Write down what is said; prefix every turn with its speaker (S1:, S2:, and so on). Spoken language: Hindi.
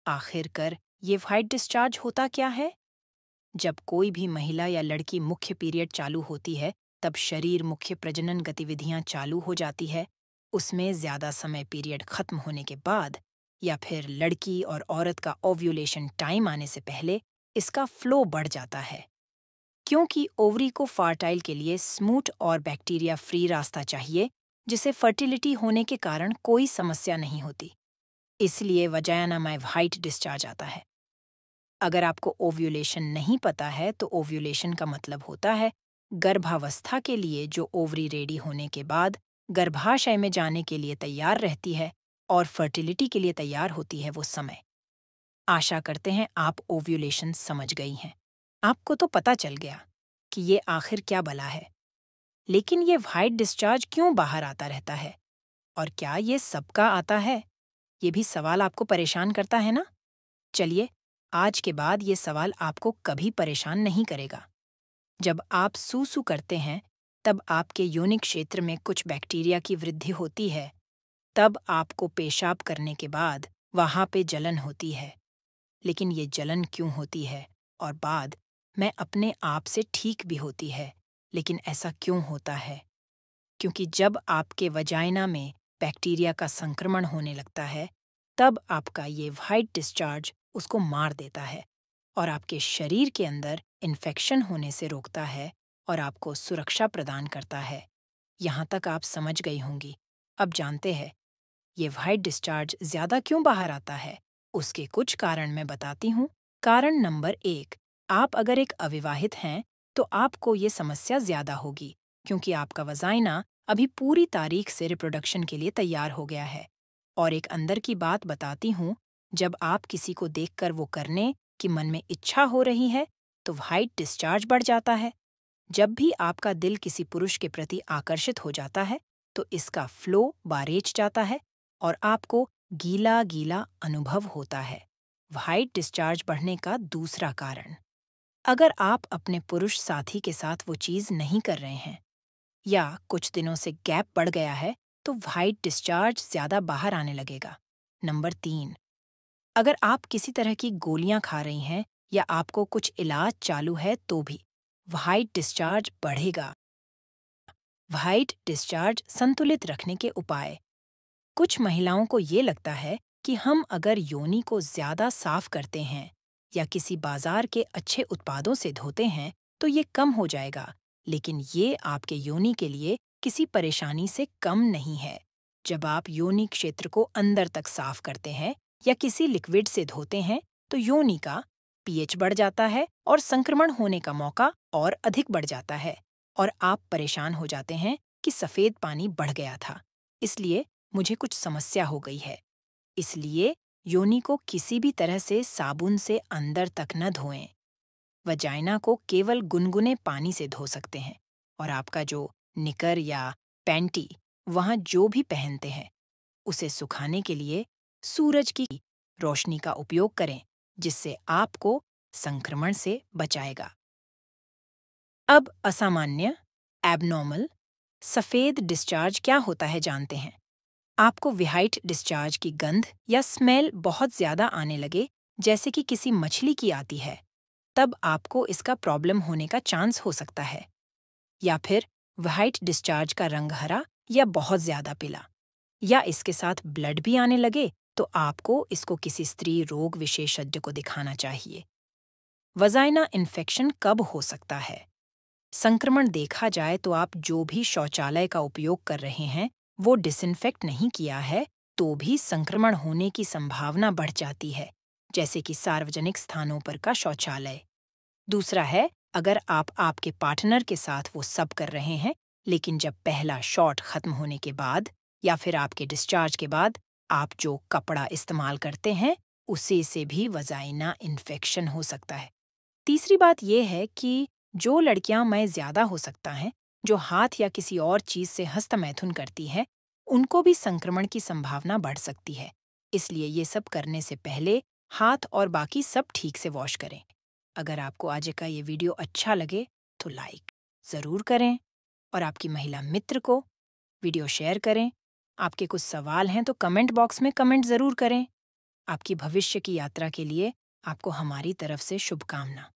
S1: आखिरकार ये व्हाइट डिस्चार्ज होता क्या है? जब कोई भी महिला या लड़की मुख्य पीरियड चालू होती है, तब शरीर मुख्य प्रजनन गतिविधियां चालू हो जाती है। उसमें ज्यादा समय पीरियड खत्म होने के बाद या फिर लड़की और औरत का ओव्यूलेशन टाइम आने से पहले इसका फ्लो बढ़ जाता है। क्योंकि ओवरी को फर्टाइल के लिए स्मूथ और बैक्टीरिया फ्री रास्ता चाहिए, जिसे फर्टिलिटी होने के कारण कोई समस्या नहीं होती। इसलिए वजाइना में व्हाइट डिस्चार्ज आता है। अगर आपको ओव्यूलेशन नहीं पता है तो ओव्यूलेशन का मतलब होता है गर्भावस्था के लिए जो ओवरी रेडी होने के बाद गर्भाशय में जाने के लिए तैयार रहती है और फर्टिलिटी के लिए तैयार होती है वो समय। आशा करते हैं आप ओव्यूलेशन समझ गई हैं। आपको तो पता चल गया कि ये आखिर क्या बला है। लेकिन ये व्हाइट डिस्चार्ज क्यों बाहर आता रहता है? और क्या ये सबका आता है? ये भी सवाल आपको परेशान करता है ना? चलिए, आज के बाद ये सवाल आपको कभी परेशान नहीं करेगा। जब आप सूसू करते हैं, तब आपके योनिक क्षेत्र में कुछ बैक्टीरिया की वृद्धि होती है। तब आपको पेशाब करने के बाद वहाँ पे जलन होती है। लेकिन ये जलन क्यों होती है और बाद में अपने आप से ठीक भी होती है? लेकिन ऐसा क्यों होता है? क्योंकि जब आपके वजाइना में बैक्टीरिया का संक्रमण होने लगता है, तब आपका ये व्हाइट डिस्चार्ज उसको मार देता है और आपके शरीर के अंदर इन्फेक्शन होने से रोकता है और आपको सुरक्षा प्रदान करता है। यहाँ तक आप समझ गई होंगी। अब जानते हैं ये व्हाइट डिस्चार्ज ज्यादा क्यों बाहर आता है। उसके कुछ कारण मैं बताती हूँ। कारण नंबर 1, आप अगर एक अविवाहित हैं तो आपको ये समस्या ज्यादा होगी, क्योंकि आपका वजाइना अभी पूरी तारीख से रिप्रोडक्शन के लिए तैयार हो गया है। और एक अंदर की बात बताती हूँ, जब आप किसी को देखकर वो करने की मन में इच्छा हो रही है तो व्हाइट डिस्चार्ज बढ़ जाता है। जब भी आपका दिल किसी पुरुष के प्रति आकर्षित हो जाता है तो इसका फ्लो बारेच जाता है और आपको गीला गीला अनुभव होता है। व्हाइट डिस्चार्ज बढ़ने का दूसरा कारण, अगर आप अपने पुरुष साथी के साथ वो चीज़ नहीं कर रहे हैं या कुछ दिनों से गैप बढ़ गया है तो व्हाइट डिस्चार्ज ज्यादा बाहर आने लगेगा। नंबर 3, अगर आप किसी तरह की गोलियां खा रही हैं या आपको कुछ इलाज चालू है तो भी व्हाइट डिस्चार्ज बढ़ेगा। व्हाइट डिस्चार्ज संतुलित रखने के उपाय। कुछ महिलाओं को ये लगता है कि हम अगर योनि को ज्यादा साफ करते हैं या किसी बाजार के अच्छे उत्पादों से धोते हैं तो ये कम हो जाएगा, लेकिन ये आपके योनि के लिए किसी परेशानी से कम नहीं है। जब आप योनि क्षेत्र को अंदर तक साफ करते हैं या किसी लिक्विड से धोते हैं तो योनि का पीएच बढ़ जाता है और संक्रमण होने का मौका और अधिक बढ़ जाता है और आप परेशान हो जाते हैं कि सफेद पानी बढ़ गया था, इसलिए मुझे कुछ समस्या हो गई है। इसलिए योनि को किसी भी तरह से साबुन से अंदर तक न धोएं। वजाइना को केवल गुनगुने पानी से धो सकते हैं और आपका जो निकर या पैंटी वहाँ जो भी पहनते हैं उसे सुखाने के लिए सूरज की रोशनी का उपयोग करें, जिससे आपको संक्रमण से बचाएगा। अब असामान्य एबनॉर्मल सफेद डिस्चार्ज क्या होता है जानते हैं। आपको व्हाइट डिस्चार्ज की गंध या स्मेल बहुत ज्यादा आने लगे, जैसे कि किसी मछली की आती है, तब आपको इसका प्रॉब्लम होने का चांस हो सकता है। या फिर व्हाइट डिस्चार्ज का रंग हरा या बहुत ज्यादा पीला, या इसके साथ ब्लड भी आने लगे, तो आपको इसको किसी स्त्री रोग विशेषज्ञ को दिखाना चाहिए। वजाइना इन्फेक्शन कब हो सकता है? संक्रमण देखा जाए तो आप जो भी शौचालय का उपयोग कर रहे हैं वो डिसइंफेक्ट नहीं किया है तो भी संक्रमण होने की संभावना बढ़ जाती है, जैसे कि सार्वजनिक स्थानों पर का शौचालय। दूसरा है, अगर आप आपके पार्टनर के साथ वो सब कर रहे हैं, लेकिन जब पहला शॉट खत्म होने के बाद या फिर आपके डिस्चार्ज के बाद आप जो कपड़ा इस्तेमाल करते हैं उसे से भी वजाइना इन्फेक्शन हो सकता है। तीसरी बात यह है कि जो लड़कियां में ज्यादा हो सकता है, जो हाथ या किसी और चीज से हस्तमैथुन करती है, उनको भी संक्रमण की संभावना बढ़ सकती है। इसलिए ये सब करने से पहले हाथ और बाकी सब ठीक से वॉश करें। अगर आपको आज का ये वीडियो अच्छा लगे तो लाइक ज़रूर करें और आपकी महिला मित्र को वीडियो शेयर करें। आपके कुछ सवाल हैं तो कमेंट बॉक्स में कमेंट ज़रूर करें। आपकी भविष्य की यात्रा के लिए आपको हमारी तरफ से शुभकामना।